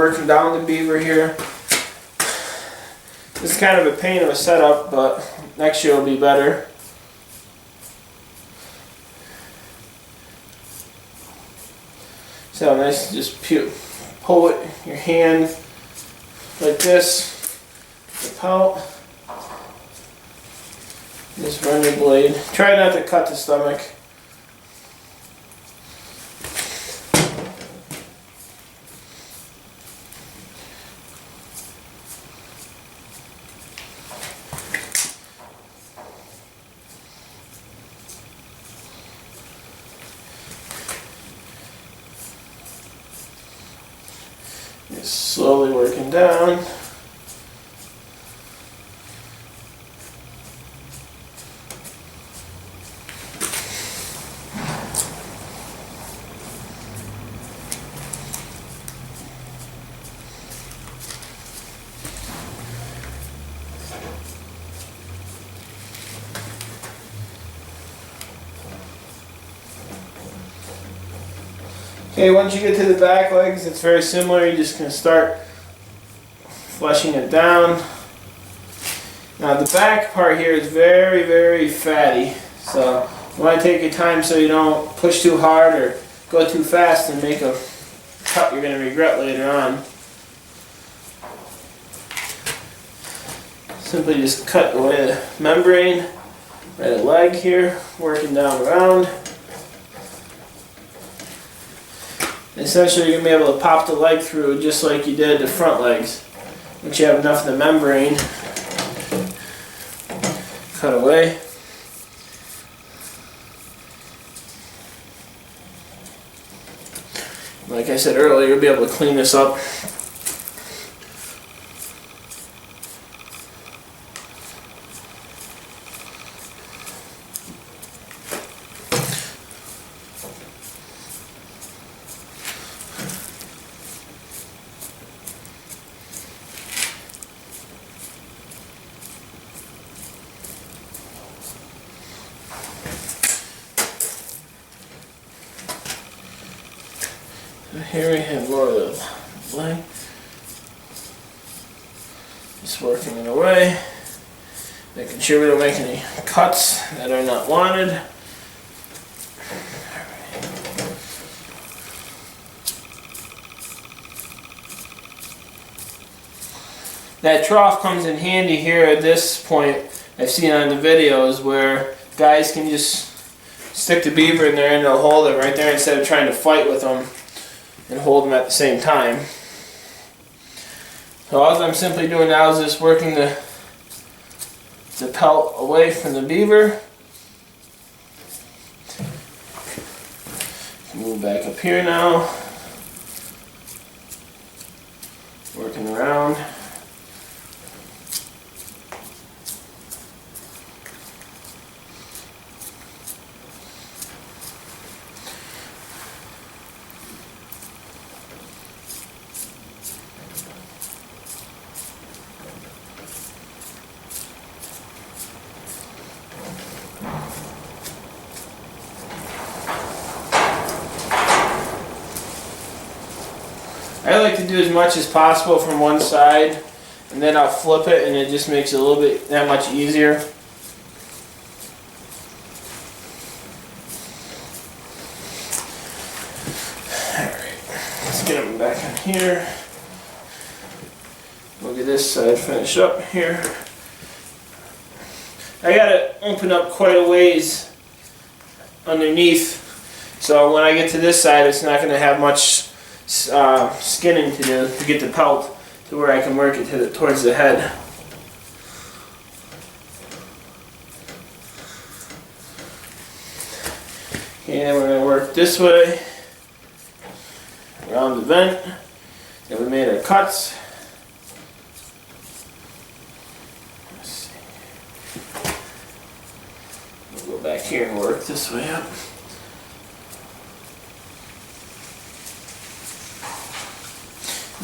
working down the beaver here. This is kind of a pain of a setup, but next year will be better. So nice to just pull it your hand like this, the pelt. Just run your blade. Try not to cut the stomach. Just slowly working down. Okay, once you get to the back legs, it's very similar. You're just going to start flushing it down. Now the back part here is very, very fatty. So you want to take your time so you don't push too hard or go too fast and make a cut you're going to regret later on. Simply just cut away the membrane, right the leg here, working down around. Essentially, you're going to be able to pop the leg through just like you did the front legs. Once you have enough of the membrane, cut away. Like I said earlier, you'll be able to clean this up. Here we have more of the leg. Just working it away, making sure we don't make any cuts that are not wanted. That trough comes in handy here at this point. I've seen on the videos where guys can just stick the beaver in there and they'll hold it right there instead of trying to fight with them and hold them at the same time. So all I'm simply doing now is just working the pelt away from the beaver. Move back up here now. Working around. I like to do as much as possible from one side, and then I'll flip it, and it just makes it a little bit that much easier. Alright, let's get them back in here. We'll get this side finished up here. I gotta open up quite a ways underneath, so when I get to this side, it's not going to have much skinning to do to get the pelt to where I can work it towards the head. And we're going to work this way around the vent that we made our cuts. Let's see. We'll go back here and work this way up.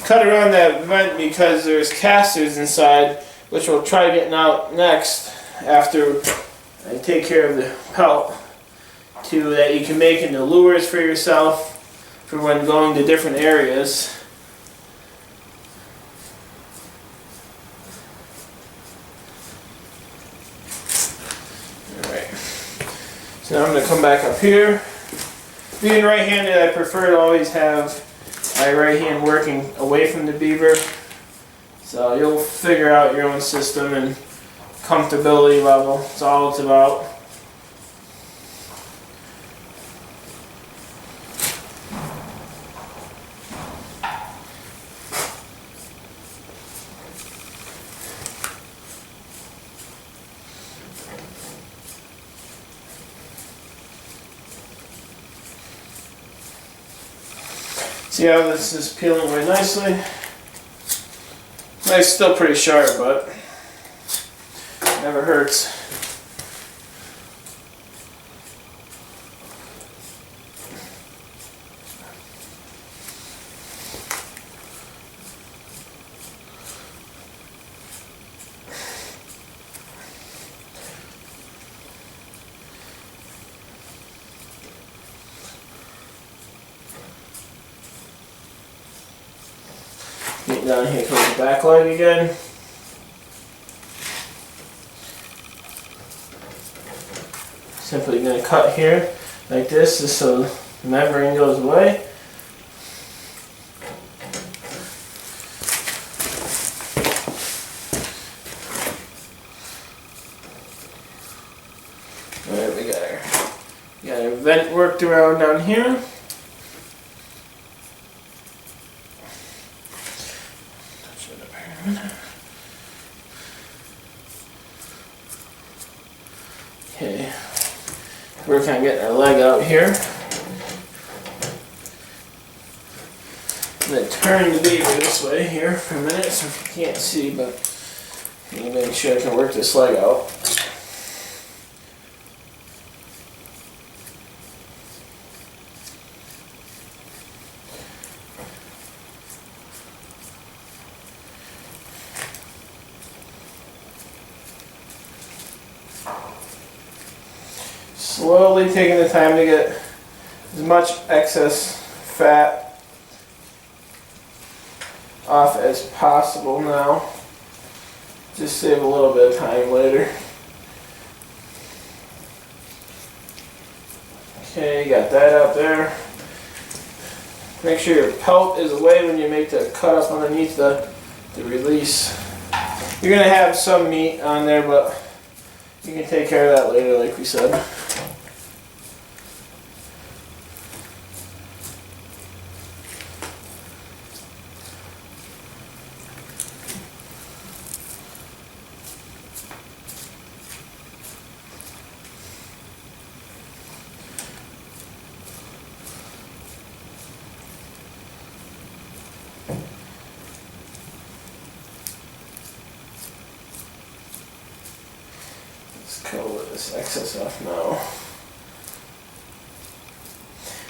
Cut around that vent because there's casters inside, which we'll try getting out next after I take care of the pelt, that you can make into lures for yourself for when going to different areas. So now I'm going to come back up here. Being right-handed, I prefer to always have my right hand working away from the beaver. So you'll figure out your own system and comfortability level. That's all it's about. See how this is peeling away nicely? It's still pretty sharp, but never hurts. Get down here towards the back leg again. Simply going to cut here like this just so the membrane goes away. Alright, we got our vent worked around down here. Okay, we're kind of getting our leg out here. I'm going to turn the beaver this way here for a minute so you can't see, but I'm going to make sure I can work this leg out. Slowly taking the time to get as much excess fat off as possible now. Just save a little bit of time later. Okay, you got that out there. Make sure your pelt is away when you make the cut up underneath the release. You're going to have some meat on there, but you can take care of that later like we said. Let's cut all of this excess off now.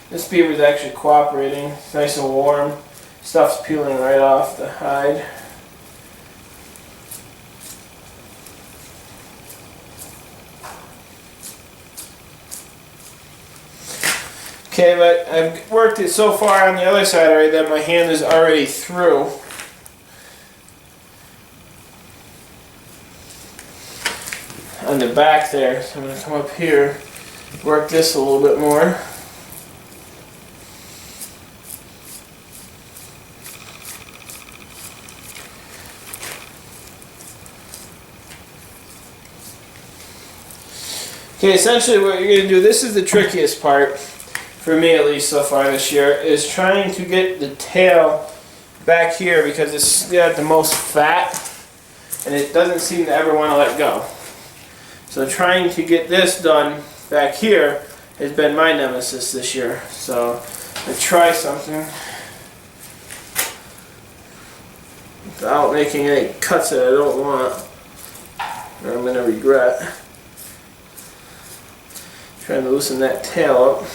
This beaver is actually cooperating. It's nice and warm. Stuff's peeling right off the hide. Okay, but I've worked it so far on the other side already that my hand is already through. On the back there, so I'm going to come up here, work this a little bit more. Okay, essentially what you're going to do, this is the trickiest part, for me at least so far this year, is trying to get the tail back here because it's got the most fat and it doesn't seem to ever want to let go. So trying to get this done back here has been my nemesis this year. So I try something without making any cuts that I don't want or I'm going to regret. Trying to loosen that tail up.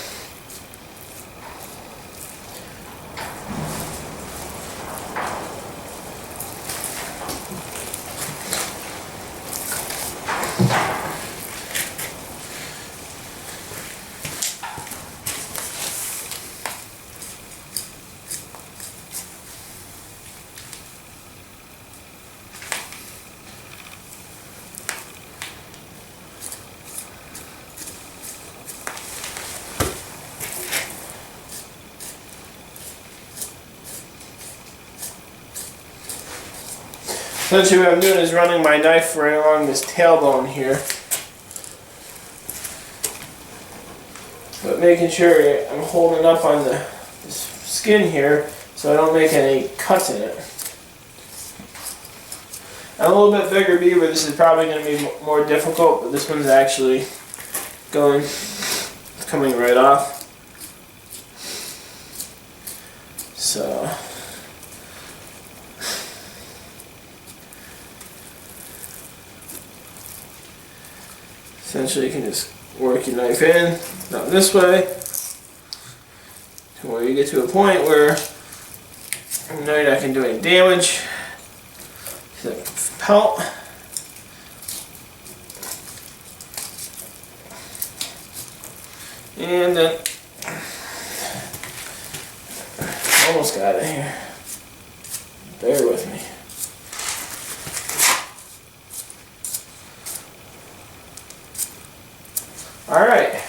Essentially what I'm doing is running my knife right along this tailbone here. But making sure I'm holding up on the skin here so I don't make any cuts in it. And a little bit bigger beaver, this is probably going to be more difficult, but this one's actually coming right off. So essentially you can just work your knife in, down this way, to where you get to a point where you know you're not going to do any damage to the pelt. And then, almost got it here. Bear with me. Alright,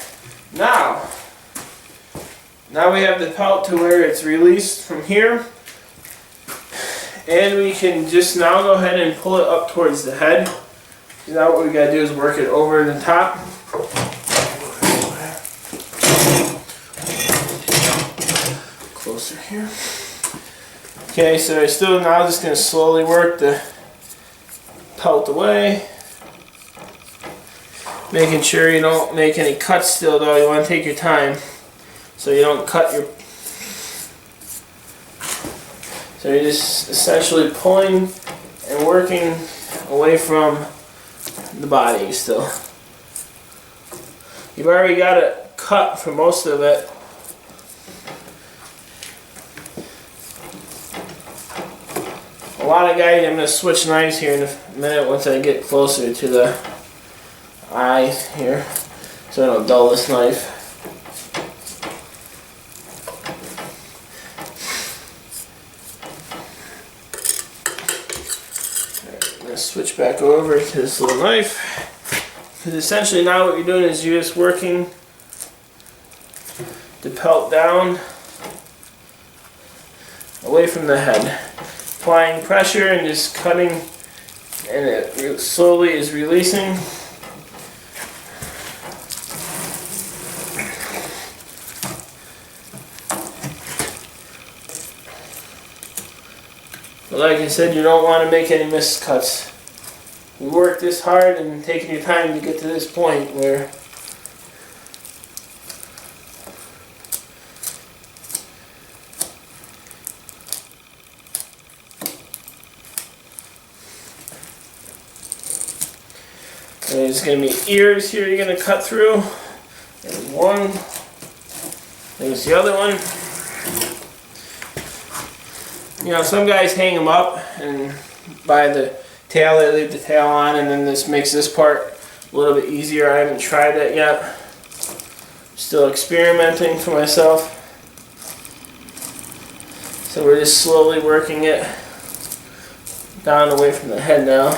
now we have the pelt to where it's released from here. And we can just now go ahead and pull it up towards the head. Now what we gotta do is work it over the top. Closer here. Okay, so I'm still now just going to slowly work the pelt away. Making sure you don't make any cuts still though, you want to take your time so you don't cut your... So you're just essentially pulling and working away from the body still. You've already got it cut for most of it. A lot of guys, I'm going to switch knives here in a minute once I get closer to the eye here, so I don't dull this knife. Alright, I'm going to switch back over to this little knife, because essentially now what you're doing is you're just working the pelt down away from the head. Applying pressure and just cutting, and it slowly is releasing. But like I said, you don't want to make any missed cuts. You work this hard and taking your time to get to this point where there's going to be ears here you're going to cut through. There's one. There's the other one. You know, some guys hang them up and by the tail, they leave the tail on, and then this makes this part a little bit easier. I haven't tried that yet. Still experimenting for myself. So we're just slowly working it down away from the head now.